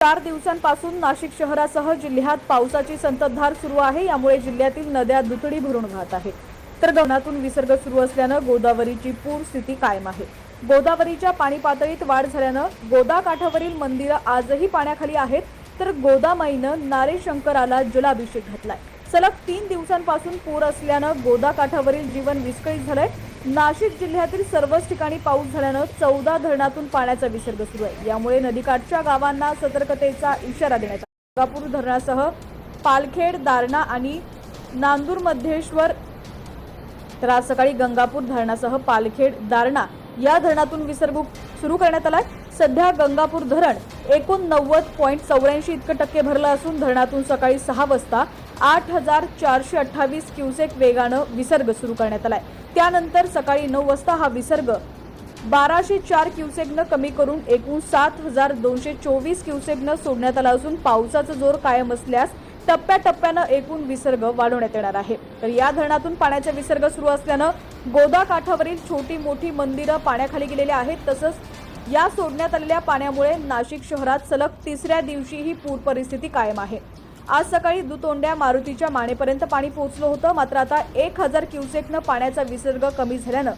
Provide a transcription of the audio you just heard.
4 दिवसांपासून नाशिक शहरासह जिल्ह्यात पावसाची संततधार सुरू आहे। यामुळे जिल्ह्यातील नद्या दुथडी भरून वाहत आहेत। तर गगनातून विसर्ग सुरू असल्याने गोदावरीची पूर स्थिती कायम आहे। गोदावरीच्या पाणी पातळीत वाढ झाल्याने गोदा काठावरील मंदिरे आजही पाण्याखाली आहेत। तर गोदामाईनं नारे शंकराला जलाभिषेक घातलाय। सलग 3 दिवसांपासून पूर असल्याने गोदा काठावरील जीवन विस्कळीत झालंय। नाशिक जिल्ह्यातील सर्वच ठिकाणी पाऊस झाल्याने 14 धरणातून पाण्याचा विसर्ग सुरू आहे। यामुळे नदीकाठच्या गावांना सतर्कतेचा इशारा देण्यात आला। गंगापूर धरणासह पालखेड, दारणा आणि नांदूर मध्येश्वर तर आज सकाळी गंगापूर धरणासह पालखेड, दारणा या धरणातून विसर्ग सुरू करण्यात आलाय। सध्या गंगापूर धरण 89.84 इतके भरलं असून धरणातून सकाळी 6 वाजता 8428 क्युसेक वेगानं विसर्ग सुरू करण्यात आलाय। त्यानंतर सकाळी 9 वाजता हा विसर्ग 1204 क्युसेकनं कमी करून एकूण 7224 क्युसेकनं सोडण्यात आला असून पावसाचा जोर कायम असल्यास टप्प्याटप्प्यानं एकूण विसर्ग वाढवण्यात येणार आहे। तर या धरणातून पाण्याचा विसर्ग सुरू असल्यानं गोदा काठावरील छोटी मोठी मंदिरं पाण्याखाली गेलेली आहेत। तसंच या सोडण्यात आलेल्या पाण्यामुळे नाशिक शहरात सलग 3ऱ्या दिवशी ही पूर परिस्थिती कायम आहे। आज सकाळी दुतोंड्या मारुतीच्या मानेपर्यंत पाणी पोहोचलं होतं, मात्र आता 1000 क्युसेकनं पाण्याचा विसर्ग कमी झाल्यानं